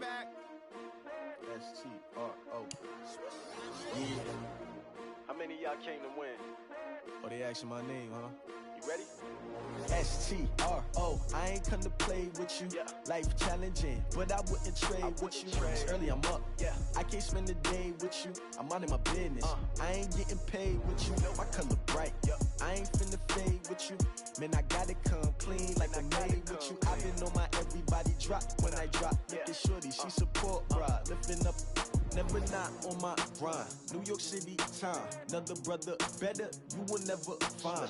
back. STRO. Yeah. How many of y'all came to win? Oh, they asking my name, huh? You ready? STRO. I ain't come to play with you. Yeah. Life challenging, but I wouldn't trade with you. It's early, I'm up. Yeah. I can't spend the day with you. I'm minding my business. I ain't getting paid with you. My color bright. I ain't finna fade with you. Man, I gotta come clean like I'm made with you. I've been on my everybody drop when I drop. Look at shorty, she support, bruh. Lifting up, never not on my grind. New York City time. Another brother better, you will never find.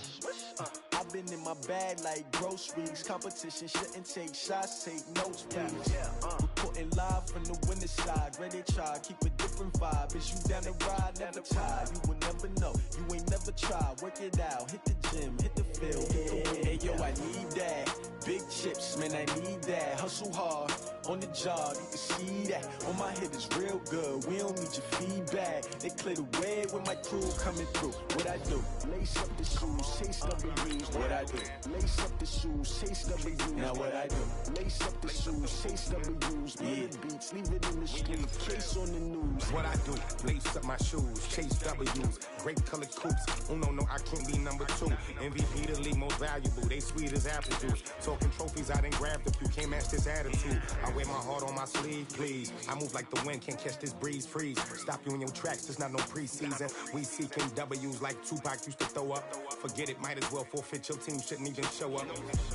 I've been in my bag like groceries. Competition shouldn't take shots, take notes, please. Reporting live from the winning side. Ready to try, keep a different vibe. Is you down the ride, never tired. You will never know, you ain't never tried. Work it out, hit the gym, hit the field, hit the win. Hey yo, I need that. Big chips, man, I need that. Hustle hard, on the job, you can see that. On my head is real good, we don't need your feedback. They clear the way with my crew coming through. What I do? Lace up the shoes, chase W's. What I do? Lace up the shoes, chase W's. Now what I do? Lace up the shoes, chase W's. Mid beats, leave it in the street, case on the news. What I do? Lace up my shoes, chase W's. Great colored coops. Oh no, I can't be number 2. MVP the league, most valuable. They sweet as apple juice. Talking trophies, I done grabbed a few. Can't match this attitude. I wear my heart on my sleeve, please. I move like the wind, can't catch this breeze, freeze. Stop you in your tracks, there's not no preseason. We seeking W's like Tupac used to throw up. Forget it, might as well forfeit. Your team shouldn't even show up.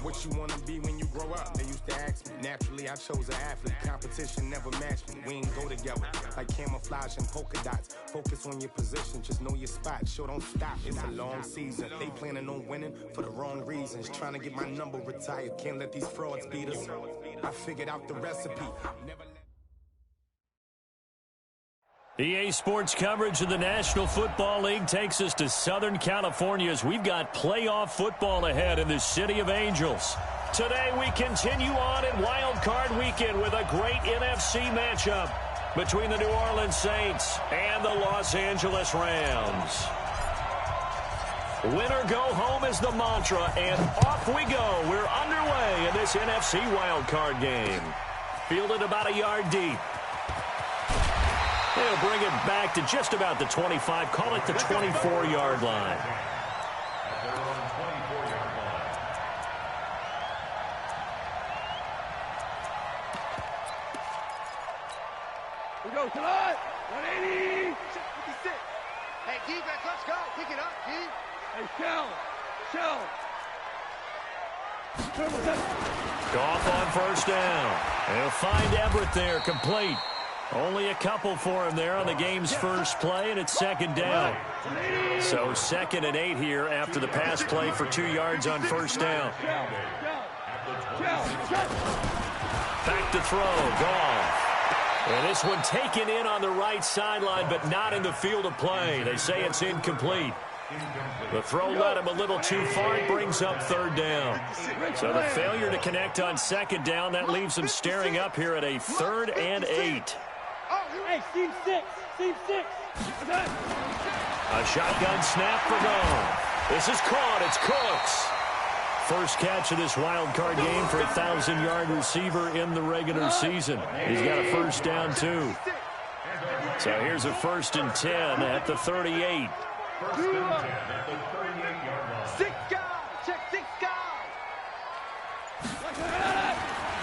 What you wanna be when you grow up? They used to ask me. Naturally, I chose an athlete. Competition never matched me. We ain't go together like camouflage and polka dots. Focus on your position, just know your spot. Sure, don't stop. It's a long season. They planning on winning for the wrong reasons. Trying to get my number retired. Can't let these frauds beat us. I figured out the recipe. Never EA Sports coverage of the National Football League takes us to Southern California as we've got playoff football ahead in the City of Angels. Today we continue on in Wild Card Weekend with a great NFC matchup between the New Orleans Saints and the Los Angeles Rams. Winner go home is the mantra, and off we go. We're underway in this NFC Wild Card game. Fielded about a yard deep. They'll bring it back to just about the 25. Call it the 24-yard line. We go tonight. 180. 56. Hey, defense, let's go. Pick it up, D. Hey, Shell. Goff on first down. They'll find Everett there, complete. Only a couple for him there on the game's first play, and it's second down. So 2nd and 8 here after the pass play for 2 yards on first down. Back to throw, Goff. And this one taken in on the right sideline, but not in the field of play. They say it's incomplete. The throw led him a little too far. It brings up 3rd down. So the failure to connect on 2nd down, that leaves him staring up here at a 3rd and 8. Hey, Steve 6. A shotgun snap for Goff. This is caught. It's Cooks. First catch of this wild card game for a 1,000-yard receiver in the regular season. He's got a first down, too. So here's a 1st and 10 at the 38. First and 10 at the 38-yard line. 6 guys. Check 6 guys.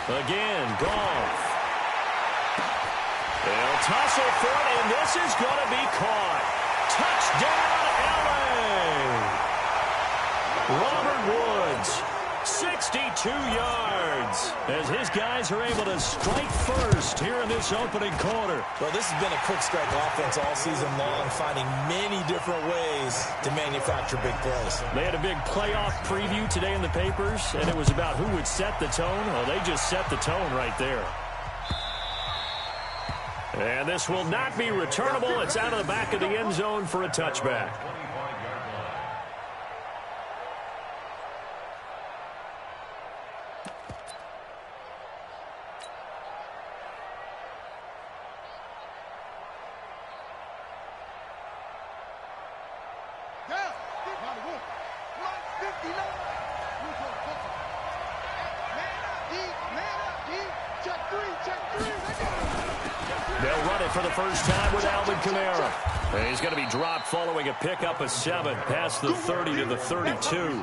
Again, Goff. They'll tussle for it, and this is going to be caught. Touchdown, L.A. Robert Woods, 62 yards, as his guys are able to strike first here in this opening quarter. Well, this has been a quick strike offense all season long, finding many different ways to manufacture big plays. They had a big playoff preview today in the papers, and it was about who would set the tone. Well, they just set the tone right there. And this will not be returnable. It's out of the back of the end zone for a touchback. They'll run it for the first time with Alvin Kamara. And he's going to be dropped following a pickup of 7 past the 30 to the 32.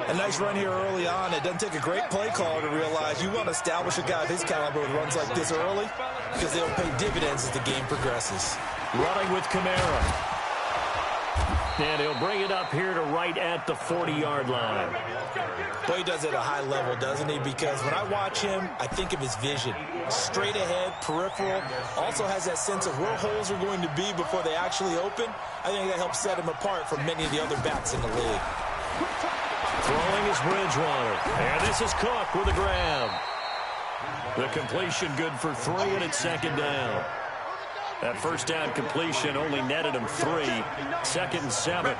A nice run here early on. It doesn't take a great play caller to realize you want to establish a guy of his caliber with runs like this early because they'll pay dividends as the game progresses. Running with Kamara. And he'll bring it up here to right at the 40-yard line. Boy, he does it at a high level, doesn't he? Because when I watch him, I think of his vision. Straight ahead, peripheral. Also has that sense of where holes are going to be before they actually open. I think that helps set him apart from many of the other backs in the league. Throwing is Bridgewater. And this is Cook with a grab. The completion good for 3, and it's second down. That first down completion only netted him 3. Second and 7.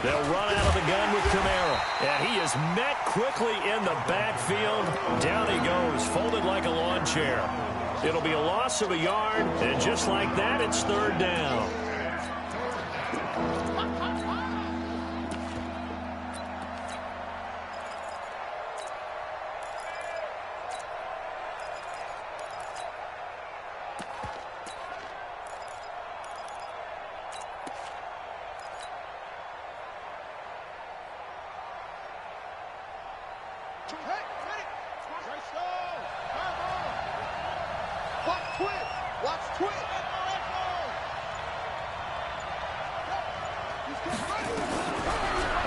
They'll run out of the gun with Kamara. And he is met quickly in the backfield. Down he goes, folded like a lawn chair. It'll be a loss of a yard, and just like that, it's third down.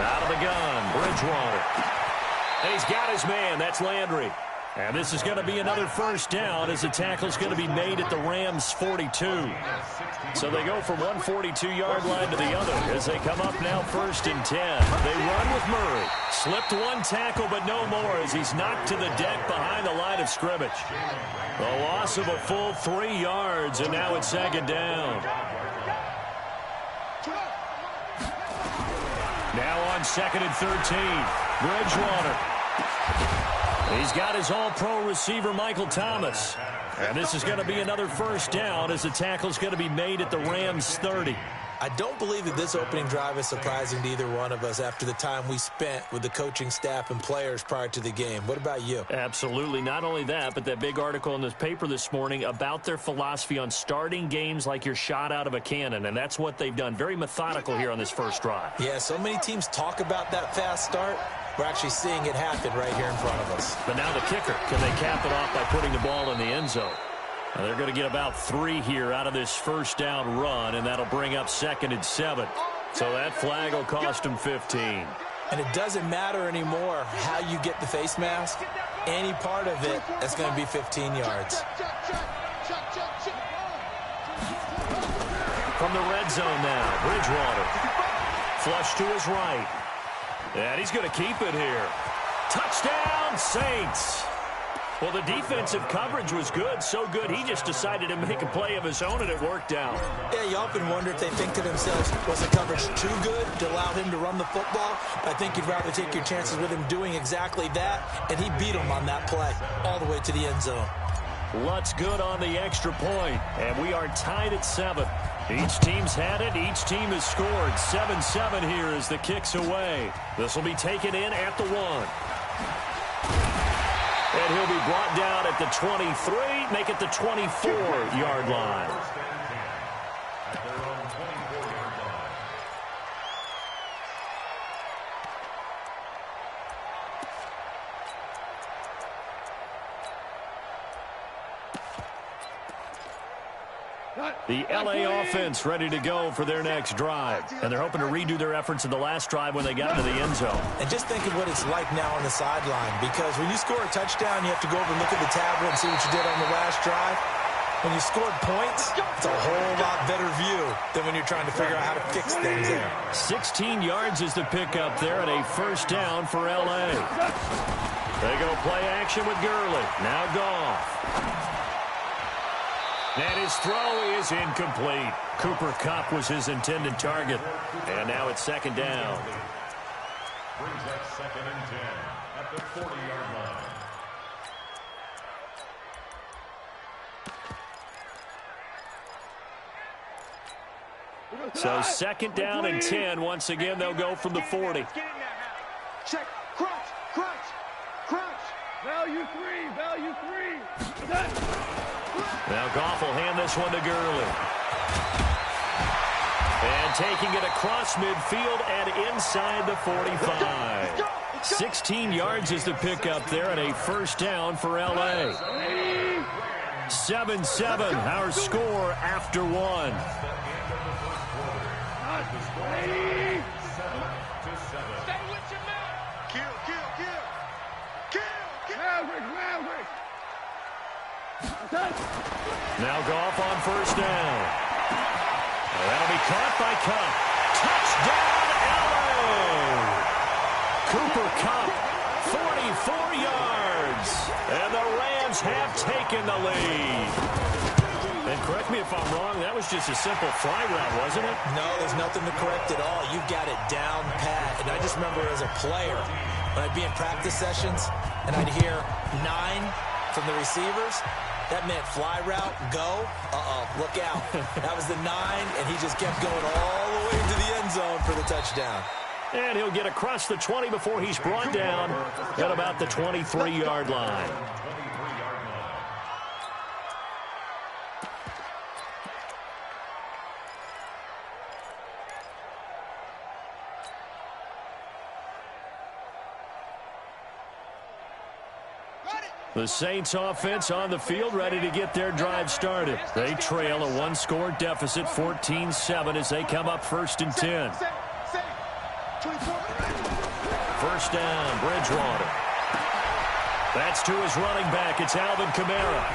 Out of the gun, Bridgewater. And he's got his man. That's Landry. And this is going to be another first down as the tackle's going to be made at the Rams' 42. So they go from one 42-yard line to the other as they come up now first and 10. They run with Murray. Slipped one tackle, but no more as he's knocked to the deck behind the line of scrimmage. A loss of a full 3 yards, and now it's second down. Now on second and 13, Bridgewater. He's got his all-pro receiver, Michael Thomas. And this is going to be another first down as the tackle's going to be made at the Rams' 30. I don't believe that this opening drive is surprising to either one of us after the time we spent with the coaching staff and players prior to the game. What about you? Absolutely. Not only that, but that big article in the paper this morning about their philosophy on starting games like you're shot out of a cannon, and that's what they've done. Very methodical here on this first drive. Yeah, so many teams talk about that fast start. We're actually seeing it happen right here in front of us. But now the kicker, can they cap it off by putting the ball in the end zone? Now they're going to get about 3 here out of this first down run, and that'll bring up second and 7. So that flag will cost them 15. And it doesn't matter anymore how you get the face mask. Any part of it is going to be 15 yards. From the red zone now, Bridgewater. Flush to his right. And he's going to keep it here. Touchdown, Saints. Well, the defensive coverage was good, so good he just decided to make a play of his own, and it worked out. Yeah, you often wonder if they think to themselves, was the coverage too good to allow him to run the football? I think you'd rather take your chances with him doing exactly that, and he beat him on that play all the way to the end zone. Lutz good on the extra point, and we are tied at 7. Each team's had it. Each team has scored. 7-7 here as the kick's away. This will be taken in at the 1. And he'll be brought down at the 23, make it the 24-yard line. The L.A. offense ready to go for their next drive. And they're hoping to redo their efforts in the last drive when they got into the end zone. And just think of what it's like now on the sideline. Because when you score a touchdown, you have to go over and look at the tablet and see what you did on the last drive. When you scored points, it's a whole lot better view than when you're trying to figure out how to fix things there. 16 yards is the pickup there, and a first down for L.A. They go play action with Gurley. Now Goff. And his throw is incomplete. Cooper Kupp was his intended target. And now it's second down. Brings up second and 10 at the 40-yard line. So second down and 10. Once again, they'll go from the 40. Check. Crunch. Crunch. Crunch. Now Value three. Now Goff will hand this one to Gurley. And taking it across midfield and inside the 45. 16 yards is the pickup there and a first down for L.A. 7-7, our score after one. Now Goff on first down. That'll be caught by Kupp. Touchdown, L.A. Cooper Kupp, 44 yards. And the Rams have taken the lead. And correct me if I'm wrong, that was just a simple fly route, wasn't it? No, there's nothing to correct at all. You've got it down pat. And I just remember as a player, when I'd be in practice sessions, and I'd hear 9 from the receivers, that meant fly route, go, look out. That was the 9, and he just kept going all the way to the end zone for the touchdown. And he'll get across the 20 before he's brought down at about the 23-yard line. The Saints offense on the field, ready to get their drive started. They trail a one-score deficit, 14-7, as they come up 1st and 10. First down, Bridgewater. That's to his running back. It's Alvin Kamara.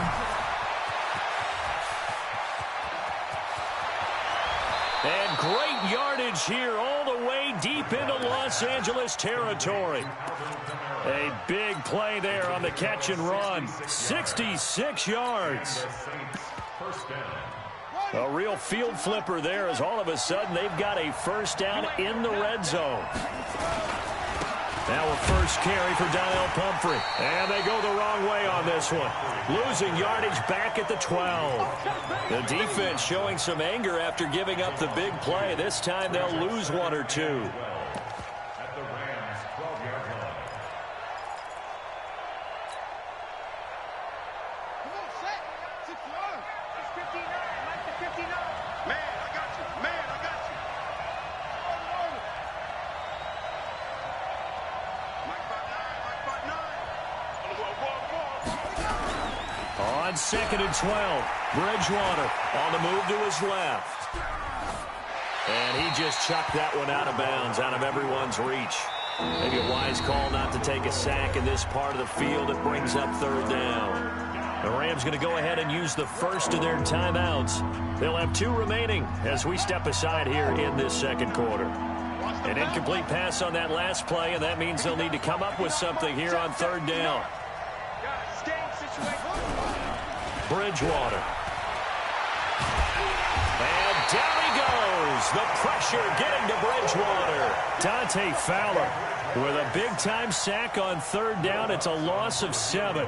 And great yardage here all the way deep into Los Angeles territory. A big play there on the catch and run. 66 yards. A real field flipper there as all of a sudden they've got a first down in the red zone. Now a first carry for Donnell Pumphrey. And they go the wrong way on this one. Losing yardage back at the 12. The defense showing some anger after giving up the big play. This time they'll lose 1 or 2. On 2nd and 12, Bridgewater on the move to his left. And he just chucked that one out of bounds, out of everyone's reach. Maybe a wise call not to take a sack in this part of the field. It brings up 3rd down. The Rams going to go ahead and use the first of their timeouts. They'll have 2 remaining as we step aside here in this 2nd quarter. An incomplete pass on that last play, and that means they'll need to come up with something here on 3rd down. Bridgewater. And down he goes. The pressure getting to Bridgewater. Dante Fowler with a big-time sack on 3rd down. It's a loss of 7.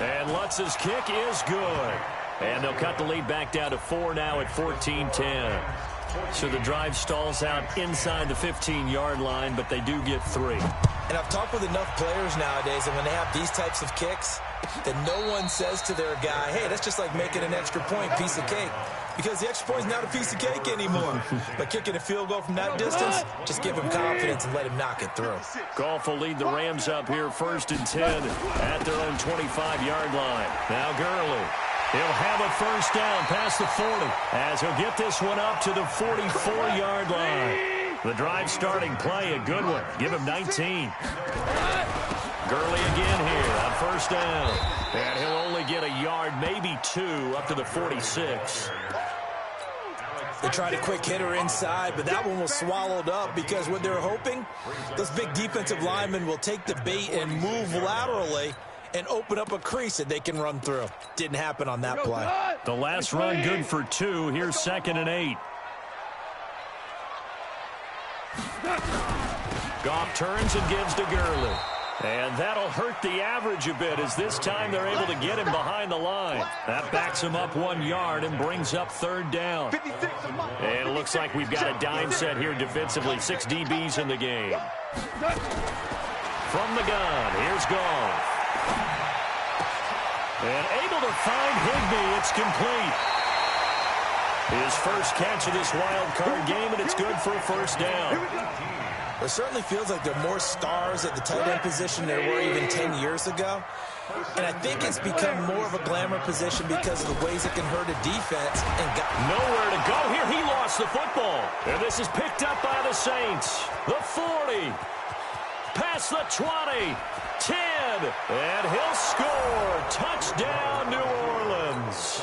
And Lutz's kick is good. And they'll cut the lead back down to 4 now at 14-10. So the drive stalls out inside the 15-yard line, but they do get 3. And I've talked with enough players nowadays, and when they have these types of kicks, that no one says to their guy, hey, that's just like making an extra point, piece of cake. Because the extra point is not a piece of cake anymore. But kicking a field goal from that distance, just give him confidence and let him knock it through. Goff will lead the Rams up here 1st and 10 at their own 25-yard line. Now Gurley. He'll have a first down past the 40 as he'll get this one up to the 44-yard line. The drive starting play, a good one. Give him 19. Gurley again here on first down. And he'll only get a yard, maybe 2, up to the 46. They tried a quick hitter inside, but that one was swallowed up because what they're hoping, those big defensive linemen will take the bait and move laterally and open up a crease that they can run through. Didn't happen on that play. The last run good for 2. Here's 2nd and 8. Goff turns and gives to Gurley. And that'll hurt the average a bit as this time they're able to get him behind the line. That backs him up 1 yard and brings up 3rd down. And it looks like we've got a dime set here defensively. 6 DBs in the game. From the gun, here's Goff. And able to find Higbee. It's complete. His first catch of this wild card game, and it's good for a first down. It certainly feels like there are more stars at the tight end position than there were even 10 years ago. And I think it's become more of a glamour position because of the ways it can hurt a defense. And got nowhere to go here. He lost the football. And this is picked up by the Saints. The 40. Past the 20. 10. And he'll score. Touchdown, New Orleans.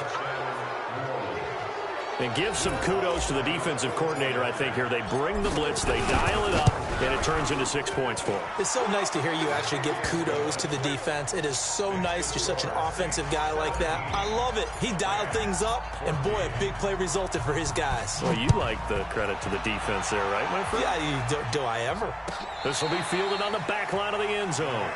And give some kudos to the defensive coordinator, I think, here. They bring the blitz, they dial it up, and it turns into 6 points for them. It's so nice to hear you actually give kudos to the defense. It is so nice. You're such an offensive guy like that. I love it. He dialed things up, and boy, a big play resulted for his guys. Well, you like the credit to the defense there, right, my friend? Yeah, do I ever? This will be fielded on the back line of the end zone.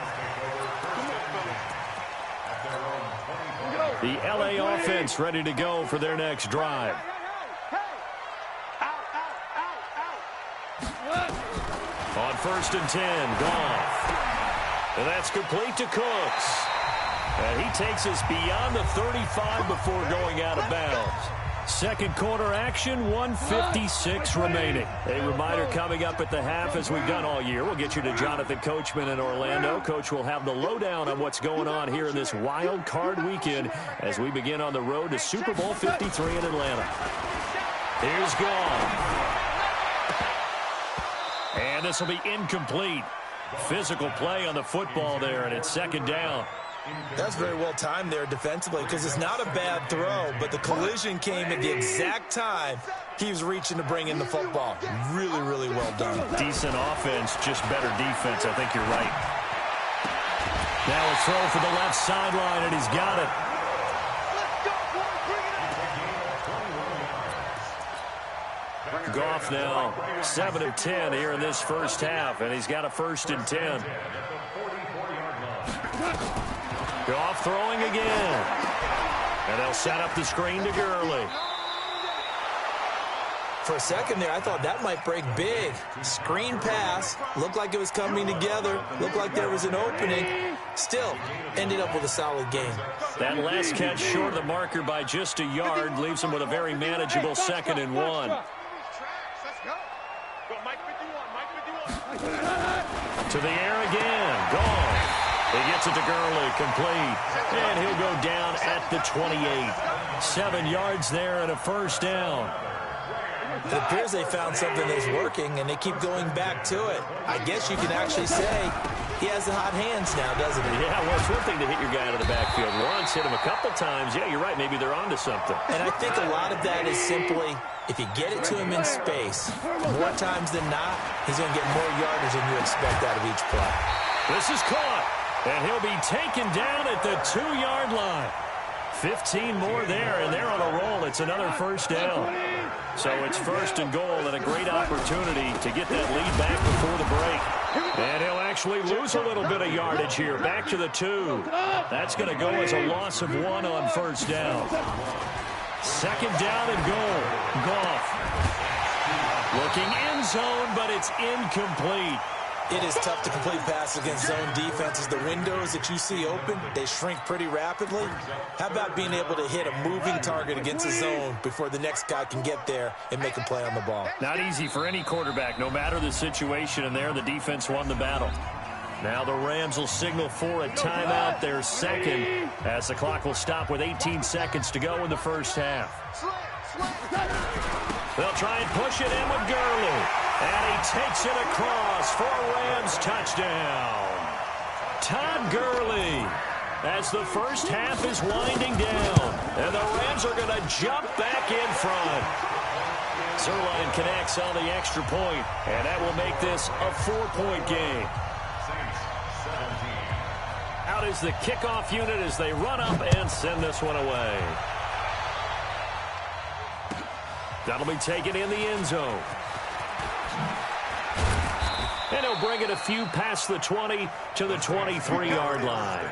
The LA offense ready to go for their next drive. On 1st and 10, Goff. And that's complete to Cooks. And he takes us beyond the 35 before going out of bounds. Second quarter action, 1:56 remaining. A reminder coming up at the half, as we've done all year. We'll get you to Jonathan Coachman in Orlando. Coach will have the lowdown on what's going on here in this wild card weekend as we begin on the road to Super Bowl 53 in Atlanta. Here's Goff. And this will be incomplete. Physical play on the football there, and it's second down. That's very well timed there defensively because it's not a bad throw, but the collision came at the exact time he was reaching to bring in the football. Really, really well done. Decent offense, just better defense. I think you're right. Now a throw for the left sideline, and he's got it. Goff now 7 of 10 here in this first half, and he's got a 1st and 10. Goff throwing again. And they'll set up the screen to Gurley. For a second there, I thought that might break big. Screen pass. Looked like it was coming together. Looked like there was an opening. Still, ended up with a solid game. That last catch short of the marker by just a yard leaves him with a very manageable 2nd and 1. To the air again. Goff. He gets it to Gurley, complete. And he'll go down at the 28. 7 yards there and a first down. It appears they found something that's working, and they keep going back to it. I guess you can actually say he has the hot hands now, doesn't he? Yeah, well, it's one thing to hit your guy out of the backfield once, hit him a couple times. Yeah, you're right. Maybe they're onto something. And I think a lot of that is simply, if you get it to him in space, more times than not, he's going to get more yardage than you expect out of each play. This is caught. And he'll be taken down at the 2-yard line. 15 more there, and they're on a roll. It's another first down. So it's 1st and goal, and a great opportunity to get that lead back before the break. And he'll actually lose a little bit of yardage here. Back to the 2. That's going to go as a loss of 1 on first down. 2nd down and goal. Goff. Looking end zone, but it's incomplete. It is tough to complete passes against zone defenses. The windows that you see open, they shrink pretty rapidly. How about being able to hit a moving target against a zone before the next guy can get there and make a play on the ball? Not easy for any quarterback, no matter the situation, and there the defense won the battle. Now the Rams will signal for a timeout, their 2nd, as the clock will stop with 18 seconds to go in the first half. They'll try and push it in with Gurley. And he takes it across for a Rams touchdown. Todd Gurley, as the first half is winding down. And the Rams are going to jump back in front. Zerline connects on the extra point, and that will make this a 4-point game. Out is the kickoff unit as they run up and send this one away. That'll be taken in the end zone. And he'll bring it a few past the 20 to the 23-yard line.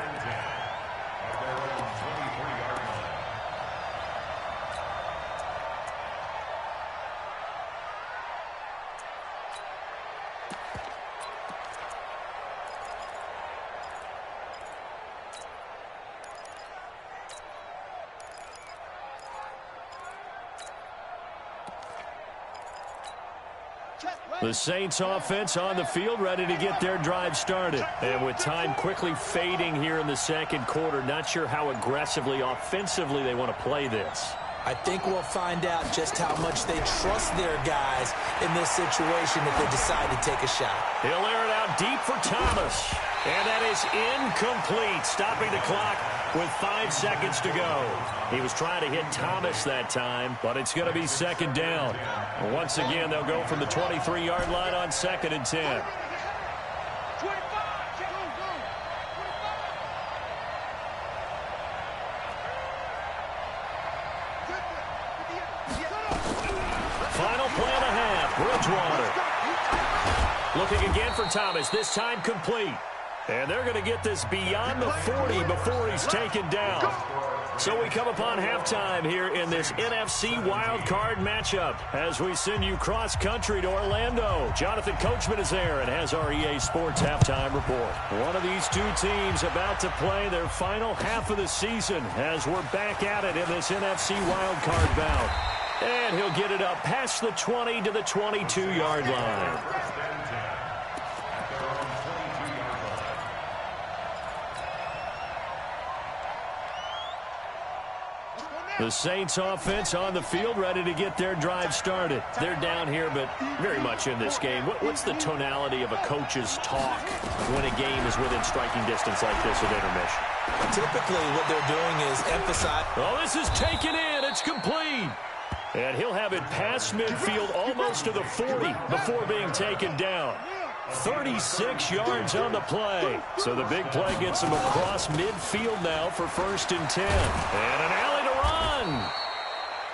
The Saints offense on the field, ready to get their drive started. And with time quickly fading here in the second quarter, not sure how aggressively, offensively they want to play this. I think we'll find out just how much they trust their guys in this situation if they decide to take a shot. He'll air it out deep for Thomas. And that is incomplete, stopping the clock with 5 seconds to go. He was trying to hit Thomas that time, but it's going to be second down. Once again, they'll go from the 23-yard line on 2nd and 10. Final play of the half, Bridgewater. Looking again for Thomas, this time complete. And they're going to get this beyond the 40 before he's taken down. So we come upon halftime here in this NFC wildcard matchup as we send you cross-country to Orlando. Jonathan Coachman is there and has our EA Sports halftime report. One of these two teams about to play their final half of the season as we're back at it in this NFC wildcard bout. And he'll get it up past the 20 to the 22-yard line. The Saints offense on the field, ready to get their drive started. They're down here, but very much in this game. What's the tonality of a coach's talk when a game is within striking distance like this at intermission? Typically, what they're doing is emphasize. Oh, this is taken in. It's complete. And he'll have it past midfield almost to the 40 before being taken down. 36 yards on the play. So the big play gets him across midfield now for 1st and 10. And an alley to run.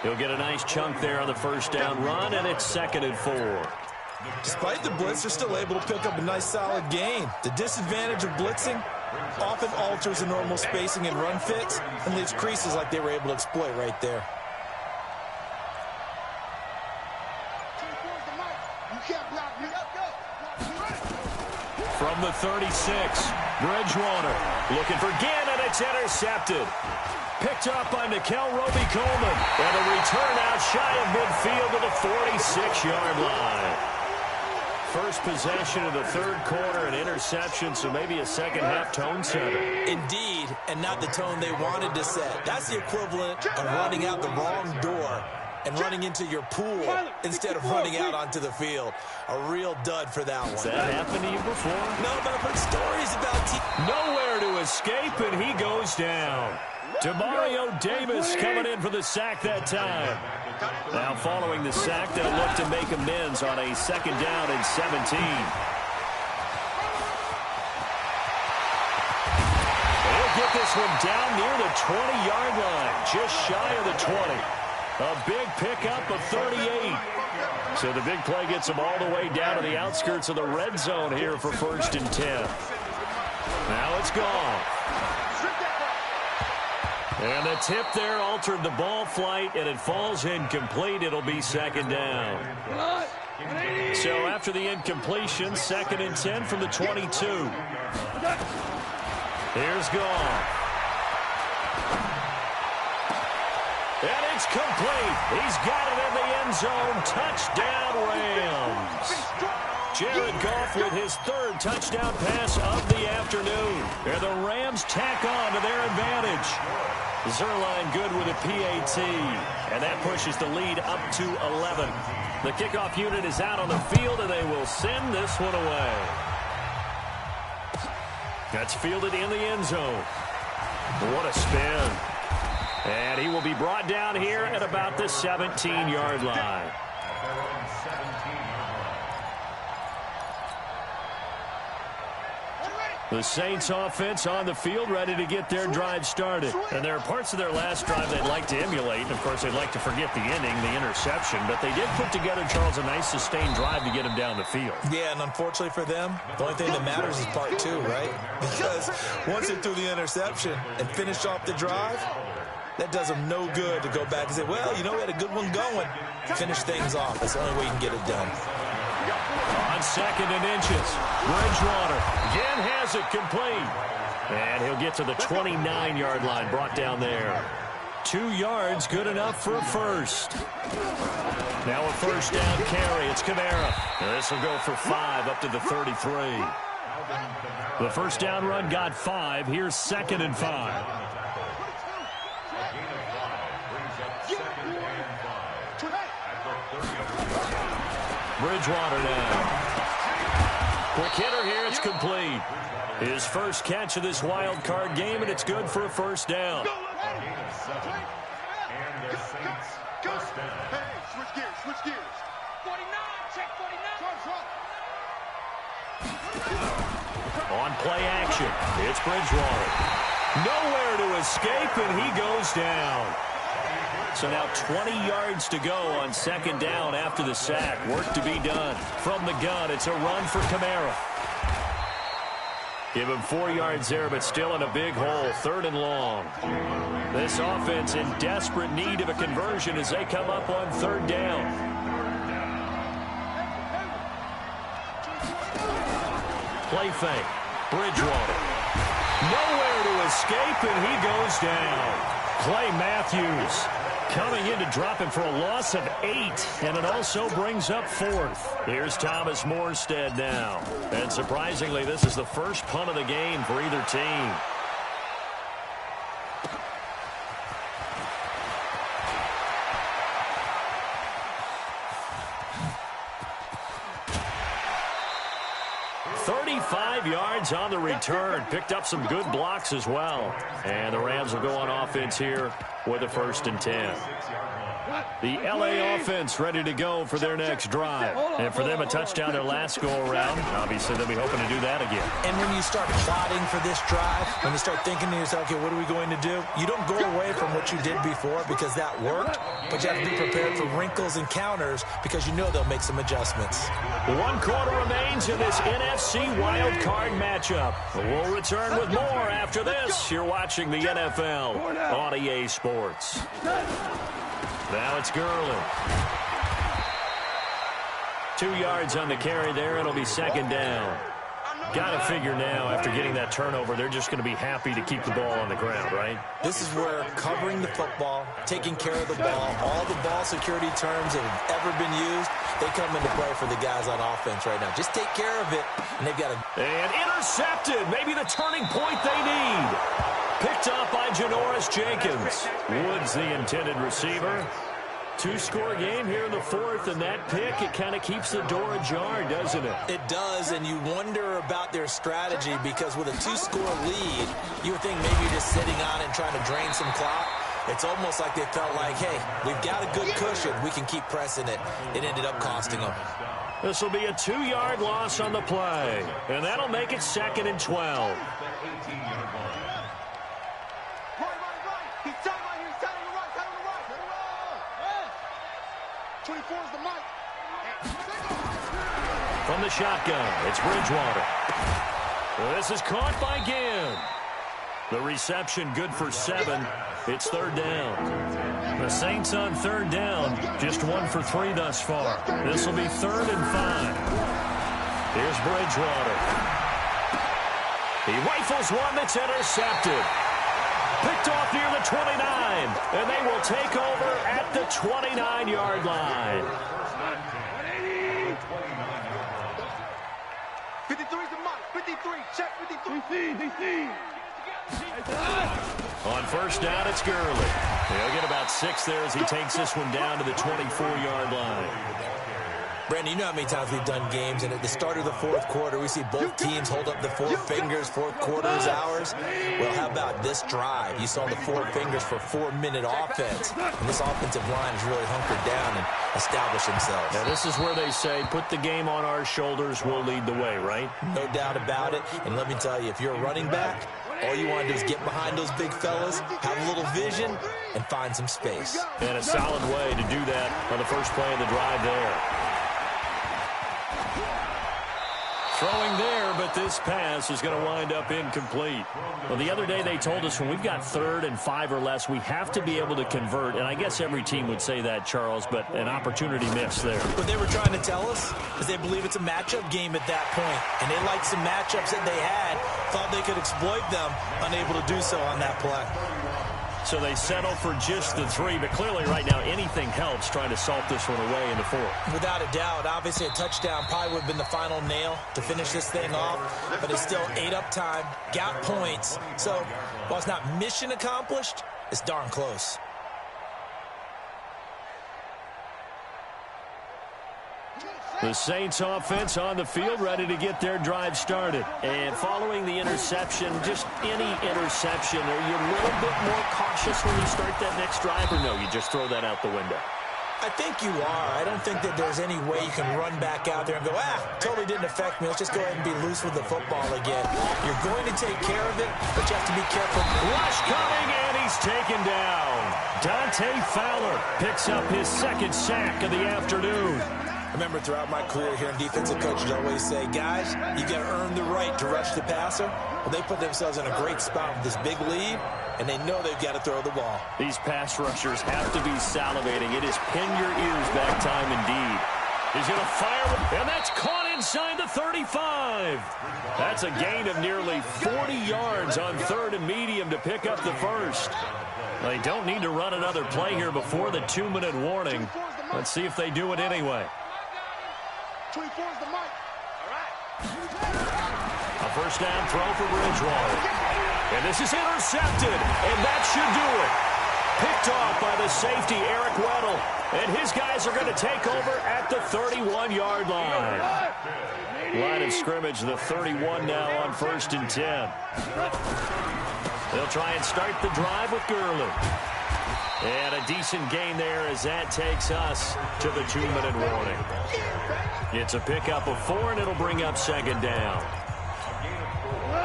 He'll get a nice chunk there on the first down run, and it's 2nd and 4. Despite the blitz, they're still able to pick up a nice solid gain. The disadvantage of blitzing often alters the normal spacing and run fits and leaves creases like they were able to exploit right there. From the 36, Bridgewater looking for Gannon. It's intercepted. Picked up by Nickel Roby-Coleman. And a return out shy of midfield to the 46-yard line. First possession of the third quarter, an interception, so maybe a second-half tone setter. Indeed, and not the tone they wanted to set. That's the equivalent of running out the wrong door and running into your pool instead of running out onto the field. A real dud for that one. Has that happened to you before? No, but I've heard stories about nowhere to escape, and he goes down. Demario Davis coming in for the sack that time. Now following the sack, they'll look to make amends on a 2nd down and 17. They'll get this one down near the 20-yard line, just shy of the 20. A big pickup of 38. So the big play gets them all the way down to the outskirts of the red zone here for 1st and 10. Now it's gone. And the tip there altered the ball flight, and it falls incomplete. It'll be 2nd down. So after the incompletion, 2nd and 10 from the 22. Here's Goff. And it's complete. He's got it in the end zone. Touchdown, Rams. Jared Goff with his 3rd touchdown pass of the afternoon. And the Rams tack on to their advantage. Zerline good with a PAT. And that pushes the lead up to 11. The kickoff unit is out on the field, and they will send this one away. That's fielded in the end zone. What a spin. And he will be brought down here at about the 17-yard line. The Saints offense on the field, ready to get their drive started. And there are parts of their last drive they'd like to emulate. And, of course, they'd like to forget the ending, the interception. But they did put together, Charles, a nice sustained drive to get him down the field. Yeah, and unfortunately for them, the only thing that matters is part 2, right? Because once they threw the interception and finished off the drive, that does them no good to go back and say, well, you know, we had a good one going. Finish things off. That's the only way you can get it done. On 2nd and inches, Bridgewater again has it complete. And he'll get to the 29-yard line, brought down there. 2 yards, good enough for a first. Now a first down carry. It's Kamara. This will go for 5 up to the 33. The first down run got 5. Here's 2nd and 5. Bridgewater now. Quick hitter here. It's complete. His first catch of this wild card game, and it's good for a first down. Switch gears. 49, check 49. On play action, it's Bridgewater. Nowhere to escape, and he goes down. So now 20 yards to go on 2nd down after the sack. Work to be done. From the gun, it's a run for Kamara. Give him 4 yards there, but still in a big hole. 3rd and long. This offense in desperate need of a conversion as they come up on 3rd down. Play fake. Bridgewater. Nowhere to escape, and he goes down. Clay Matthews coming in to drop him for a loss of 8, and it also brings up 4th. Here's Thomas Morstead now. And surprisingly, this is the first punt of the game for either team. Yards on the return. Picked up some good blocks as well. And the Rams will go on offense here with a 1st and 10. The L.A. offense ready to go for their next drive. And for them, a touchdown their last go-around. Obviously, they'll be hoping to do that again. And when you start plotting for this drive, when you start thinking to yourself, okay, what are we going to do? You don't go away from what you did before because that worked, but you have to be prepared for wrinkles and counters because you know they'll make some adjustments. 1 quarter remains in this NFC wild card matchup. We'll return with more after this. You're watching the NFL on EA Sports. Now it's Gurley. 2 yards on the carry there. It'll be 2nd down. Got to figure now, after getting that turnover, they're just going to be happy to keep the ball on the ground, right? This is where covering the football, taking care of the ball, all the ball security terms that have ever been used, they come into play for the guys on offense right now. Just take care of it, and they've got to... And intercepted. Maybe the turning point they need. Picked up by Janoris Jenkins. Woods, the intended receiver. 2-score game here in the 4th, and that pick, it kind of keeps the door ajar, doesn't it? It does, and you wonder about their strategy because with a 2-score lead, you would think maybe just sitting on it and trying to drain some clock. It's almost like they felt like, hey, we've got a good cushion. We can keep pressing it. It ended up costing them. This will be a 2-yard loss on the play, and that'll make it 2nd and 12. 24's the mic. From the shotgun, it's Bridgewater. This is caught by Ginn. The reception good for 7. It's 3rd down. The Saints on 3rd down, just 1 for 3 thus far. This will be 3rd and 5. Here's Bridgewater. He rifles one that's intercepted. Picked off near the 29, and they will take over at the 29-yard line. 53's the mic. 53. Check 53. DC. On 1st down, it's Gurley. He'll get about 6 there as he takes this one down to the 24-yard line. Brandon, you know how many times we've done games, and at the start of the 4th quarter, we see both teams hold up the 4 fingers, 4th quarter is ours. Well, how about this drive? You saw the 4 fingers for 4-minute offense, and this offensive line has really hunkered down and established themselves. Now, this is where they say, put the game on our shoulders, we'll lead the way, right? No doubt about it, and let me tell you, if you're a running back, all you want to do is get behind those big fellas, have a little vision, and find some space. And a solid way to do that on the first play of the drive there. Throwing there, but this pass is going to wind up incomplete. Well, the other day they told us when we've got 3rd and 5 or less, we have to be able to convert. And I guess every team would say that, Charles, but an opportunity missed there. What they were trying to tell us is they believe it's a matchup game at that point. And they liked some matchups that they had, thought they could exploit them, unable to do so on that play. So they settle for just the 3, but clearly right now anything helps trying to salt this one away in the 4th. Without a doubt, obviously a touchdown probably would have been the final nail to finish this thing off, but it's still ate up time, got points. So while it's not mission accomplished, it's darn close. The Saints offense on the field, ready to get their drive started. And following the interception, just any interception, are you a little bit more cautious when you start that next drive, or no, you just throw that out the window? I think you are. I don't think that there's any way you can run back out there and go, totally didn't affect me. Let's just go ahead and be loose with the football again. You're going to take care of it, but you have to be careful. Rush coming, and he's taken down. Dante Fowler picks up his 2nd sack of the afternoon. I remember throughout my career hearing defensive coaches always say, guys, you got to earn the right to rush the passer. Well, they put themselves in a great spot with this big lead, and they know they've got to throw the ball. These pass rushers have to be salivating. It is pin your ears back time indeed. He's going to fire, and that's caught inside the 35. That's a gain of nearly 40 yards on 3rd and medium to pick up the 1st. They don't need to run another play here before the 2-minute warning. Let's see if they do it anyway. 24's the mic. All right. A 1st down throw for Bridgewater. And this is intercepted, and that should do it. Picked off by the safety, Eric Weddle. And his guys are going to take over at the 31-yard line. Line of scrimmage, the 31 now on 1st and 10. They'll try and start the drive with Gurley. And a decent gain there as that takes us to the 2-minute warning. It's a pickup of 4, and it'll bring up 2nd down.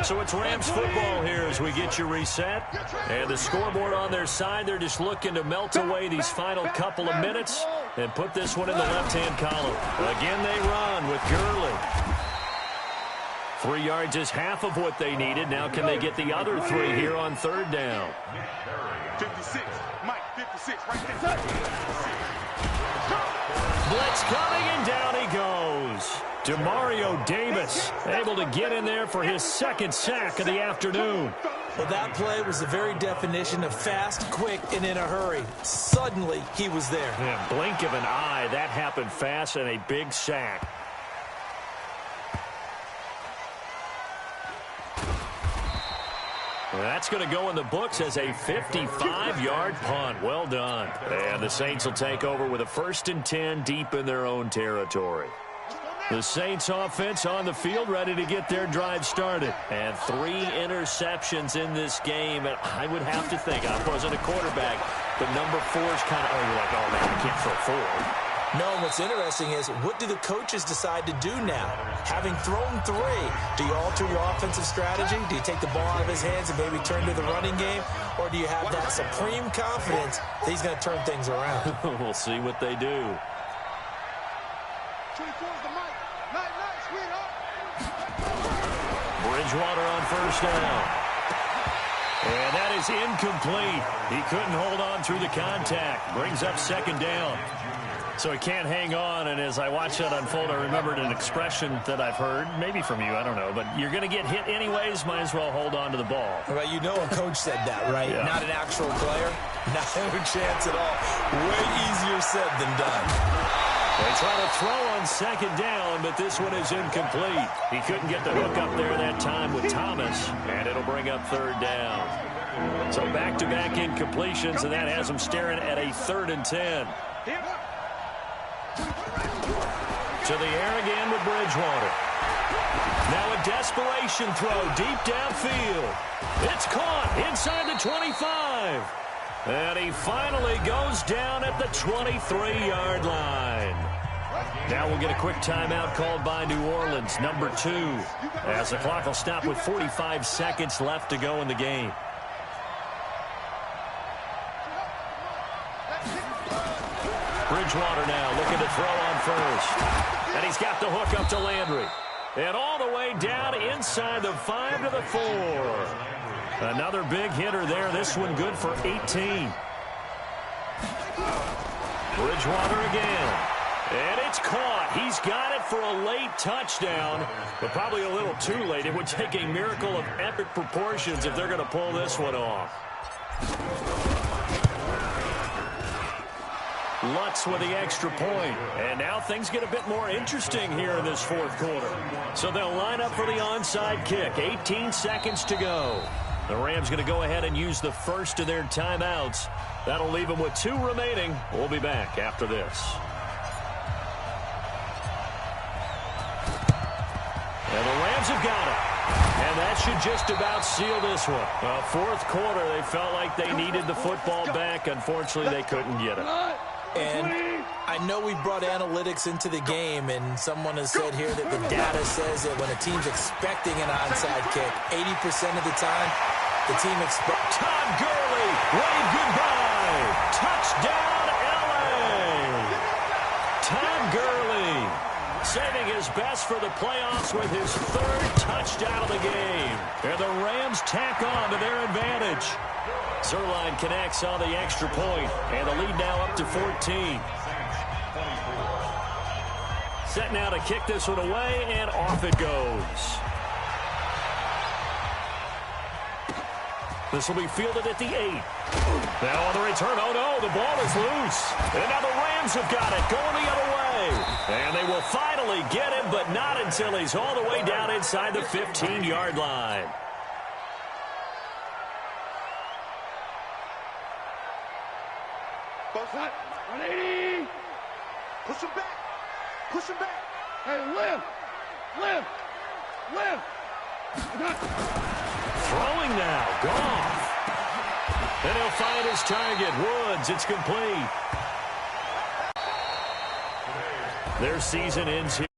So it's Rams football here as we get you reset. And the scoreboard on their side, they're just looking to melt away these final couple of minutes and put this one in the left-hand column. Again, they run with Gurley. 3 yards is half of what they needed. Now can they get the other 3 here on 3rd down? 56, Mike, 56, right there. Blitz coming, and down he goes. Demario Davis able to get in there for his 2nd sack of the afternoon. Well, that play was the very definition of fast, quick, and in a hurry. Suddenly, he was there. Yeah, blink of an eye, that happened fast, and a big sack. That's going to go in the books as a 55-yard punt. Well done. And the Saints will take over with a 1st and 10 deep in their own territory. The Saints offense on the field ready to get their drive started. And 3 interceptions in this game. And I would have to think, I wasn't a quarterback, but number 4 is kind of, you're like, oh, man, I can't throw 4. No, what's interesting is, what do the coaches decide to do now? Having thrown 3, do you alter your offensive strategy? Do you take the ball out of his hands and maybe turn to the running game? Or do you have that supreme confidence that he's going to turn things around? We'll see what they do. 24's the mic. Night, sweetheart. Bridgewater on 1st down. And that is incomplete. He couldn't hold on through the contact. Brings up 2nd down. So he can't hang on, and as I watch that unfold, I remembered an expression that I've heard, maybe from you, I don't know, but you're going to get hit anyways, might as well hold on to the ball. Well, you know a coach said that, right? Yeah. Not an actual player. No chance at all. Way easier said than done. They try to throw on 2nd down, but this one is incomplete. He couldn't get the hook up there that time with Thomas, and it'll bring up 3rd down. So back-to-back incompletions, and that has them staring at a 3rd and 10. To the air again with Bridgewater. Now a desperation throw deep downfield. It's caught inside the 25. And he finally goes down at the 23-yard line. Now we'll get a quick timeout called by New Orleans, number 2, as the clock will stop with 45 seconds left to go in the game. Bridgewater now looking to throw on 1st. And he's got the hook up to Landry. And all the way down inside the 5 to the 4. Another big hitter there. This one good for 18. Bridgewater again. And it's caught. He's got it for a late touchdown, but probably a little too late. It would take a miracle of epic proportions if they're going to pull this one off. Lutz with the extra point. And now things get a bit more interesting here in this fourth quarter. So they'll line up for the onside kick. 18 seconds to go. The Rams going to go ahead and use the first of their timeouts. That'll leave them with 2 remaining. We'll be back after this. And the Rams have got it. And that should just about seal this one. Fourth quarter, they felt like they needed the football back. Unfortunately, they couldn't get it. And I know we brought analytics into the game, and someone has said here that the data says that when a team's expecting an onside kick, 80% of the time, the team expects. Todd Gurley, wave goodbye. Touchdown, L.A. Todd Gurley saving his best for the playoffs with his 3rd touchdown of the game. And the Rams tack on to their advantage. Zerline connects on the extra point, and the lead now up to 14. Set now to kick this one away, and off it goes. This will be fielded at the 8. Now on the return, oh no, the ball is loose. And now the Rams have got it, going the other way. And they will finally get him, but not until he's all the way down inside the 15-yard line. Close that. 180. Push him back. Push him back. Hey, lift. Throwing now. Goff. And he'll find his target. Woods. It's complete. Their season ends here.